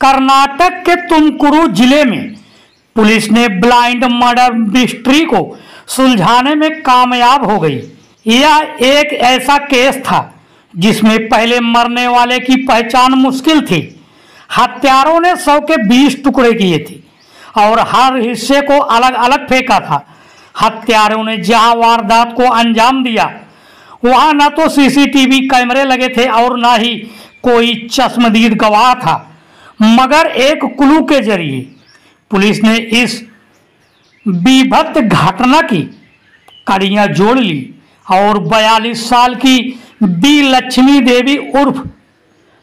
कर्नाटक के तुमकुरू जिले में पुलिस ने ब्लाइंड मर्डर मिस्ट्री को सुलझाने में कामयाब हो गई। यह एक ऐसा केस था जिसमें पहले मरने वाले की पहचान मुश्किल थी। हत्यारों ने 100 के 20 टुकड़े किए थे और हर हिस्से को अलग अलग फेंका था। हत्यारों ने जहां वारदात को अंजाम दिया वहां न तो सीसीटीवी कैमरे लगे थे और न ही कोई चश्मदीद गवाह था, मगर एक क्लू के जरिए पुलिस ने इस बीभत्स घटना की कड़ियां जोड़ ली और 42 साल की बी लक्ष्मी देवी उर्फ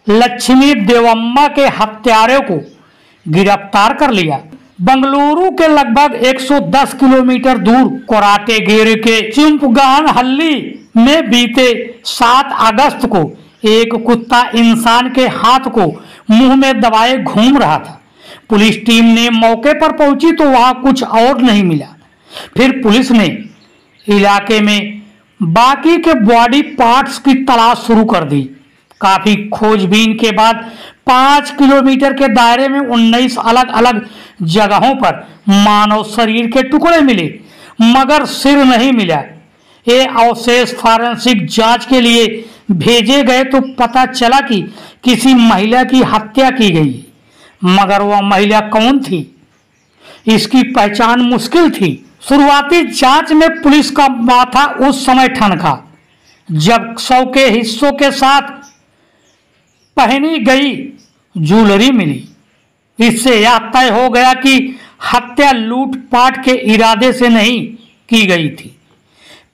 लक्ष्मी देवम्मा के हत्यारे को गिरफ्तार कर लिया। बंगलुरु के लगभग 110 किलोमीटर दूर कोराटेगेरे के चिंपगानहल्ली में बीते 7 अगस्त को एक कुत्ता इंसान के हाथ को मुंह में दबाए घूम रहा था। पुलिस टीम ने मौके पर पहुंची तो वहां कुछ और नहीं मिला। फिर पुलिस ने इलाके में बाकी के बॉडी पार्ट्स की तलाश शुरू कर दी। काफी खोजबीन के बाद 5 किलोमीटर के दायरे में 19 अलग अलग जगहों पर मानव शरीर के टुकड़े मिले, मगर सिर नहीं मिला। ये अवशेष फॉरेंसिक जांच के लिए भेजे गए तो पता चला कि किसी महिला की हत्या की गई, मगर वह महिला कौन थी इसकी पहचान मुश्किल थी। शुरुआती जांच में पुलिस का माथा उस समय ठनका जब 100 के हिस्सों के साथ पहनी गई ज्वेलरी मिली। इससे यह तय हो गया कि हत्या लूटपाट के इरादे से नहीं की गई थी।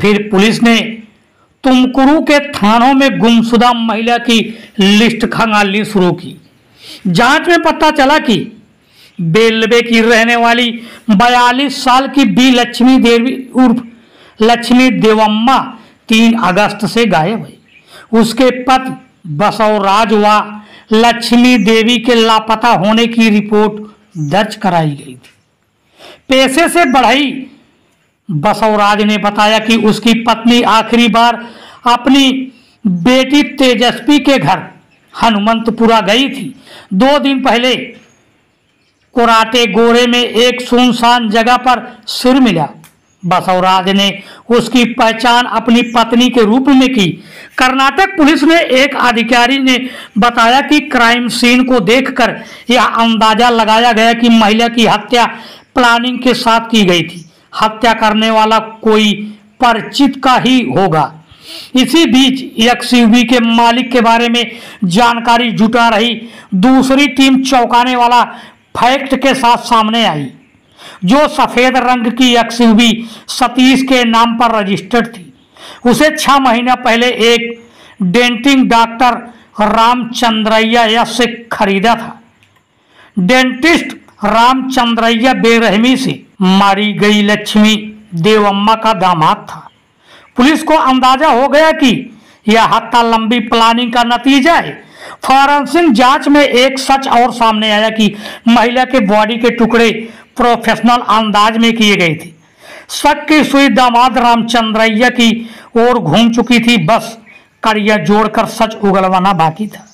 फिर पुलिस ने तुमकुरू के थानों में गुमशुदा महिला की लिस्ट खंगालनी शुरू की। जांच में पता चला कि बेलवे की रहने वाली 42 साल की बी लक्ष्मी देवी उर्फ लक्ष्मी देवम्मा 3 अगस्त से गायब है। उसके पति बसवराज व लक्ष्मी देवी के लापता होने की रिपोर्ट दर्ज कराई गई थी। पेशे से बढ़ई बसवराज ने बताया कि उसकी पत्नी आखिरी बार अपनी बेटी तेजस्वी के घर हनुमंतपुरा गई थी। 2 दिन पहले कोराटेगोरे में एक सुनसान जगह पर सिर मिला। बसवराज ने उसकी पहचान अपनी पत्नी के रूप में की। कर्नाटक पुलिस में एक अधिकारी ने बताया कि क्राइम सीन को देखकर यह अंदाजा लगाया गया कि महिला की हत्या प्लानिंग के साथ की गई थी। हत्या करने वाला कोई परिचित का ही होगा। इसी बीच एक्सयूवी के मालिक के बारे में जानकारी जुटा रही दूसरी टीम चौंकाने वाला फैक्ट के साथ सामने आई। जो सफेद रंग की एक्सयूवी सतीश के नाम पर रजिस्टर्ड थी, उसे 6 महीना पहले एक डेंटिंग डॉक्टर रामचंद्रैया से खरीदा था। डेंटिस्ट रामचंद्रैया बेरहमी से मारी गई लक्ष्मी देवम्मा का दामाद था। पुलिस को अंदाजा हो गया कि यह हत्या लंबी प्लानिंग का नतीजा है। फॉरेंसिक जांच में एक सच और सामने आया कि महिला के बॉडी के टुकड़े प्रोफेशनल अंदाज में किए गए थे। शक की सुई दामाद रामचंद्रैया की ओर घूम चुकी थी, बस कड़ियां जोड़कर सच उगलवाना बाकी था।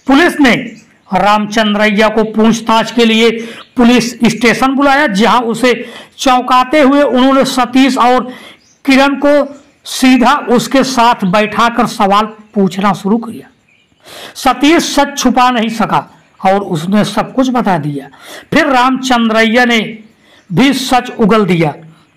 पुलिस ने रामचंद्रैया को पूछताछ के लिए पुलिस स्टेशन बुलाया, जहां उसे चौंकाते हुए उन्होंने सतीश और किरण को सीधा उसके साथ बैठाकर सवाल पूछना शुरू किया। सतीश सच छुपा नहीं सका और उसने सब कुछ बता दिया। फिर रामचंद्रैया ने भी सच उगल दिया।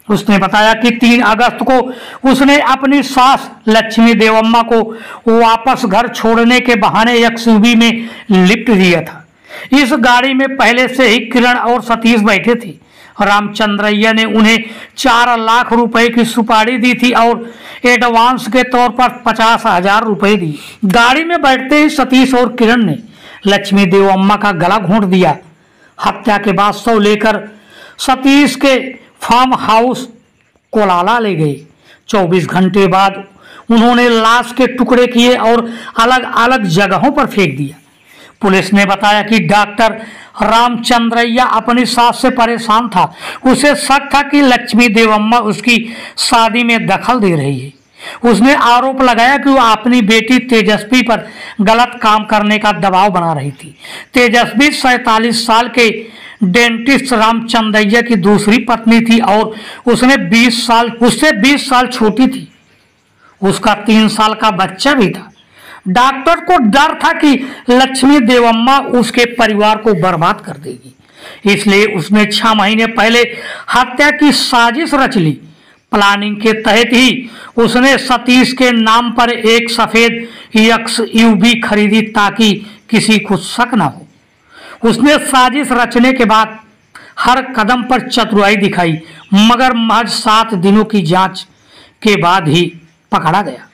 उसने बताया कि 3 अगस्त को उसने अपनी सास लक्ष्मी देवम्मा को वापस घर छोड़ने के बहाने एक्सयूवी में लिफ्ट दिया था। इस गाड़ी में पहले से ही किरण और सतीश बैठे थे। रामचंद्रैया ने उन्हें 4 लाख रुपए की सुपारी दी थी और एडवांस के तौर पर 50,000 रुपए दी। गाड़ी में बैठते ही सतीश और किरण ने लक्ष्मी देवम्मा का गला घोंट दिया। हत्या के बाद शव लेकर सतीश के फार्म हाउस कोलाला ले गए। 24 घंटे बाद उन्होंने लाश के टुकड़े किए और अलग अलग जगहों पर फेंक दिया। पुलिस ने बताया कि डॉक्टर रामचंद्रैया अपनी सास से परेशान था। उसे शक था कि लक्ष्मी देवम्मा उसकी शादी में दखल दे रही है। उसने आरोप लगाया कि वो अपनी बेटी तेजस्वी पर गलत काम करने का दबाव बना रही थी। तेजस्वी 47 साल के डेंटिस्ट रामचंद्रैया की दूसरी पत्नी थी और उससे 20 साल छोटी थी। उसका 3 साल का बच्चा भी था। डॉक्टर को डर था कि लक्ष्मी देवम्मा उसके परिवार को बर्बाद कर देगी, इसलिए उसने 6 महीने पहले हत्या की साजिश रच ली। प्लानिंग के तहत ही उसने सतीश के नाम पर एक सफेद XUV खरीदी ताकि किसी को शक न हो। उसने साजिश रचने के बाद हर कदम पर चतुराई दिखाई, मगर महज 7 दिनों की जांच के बाद ही पकड़ा गया।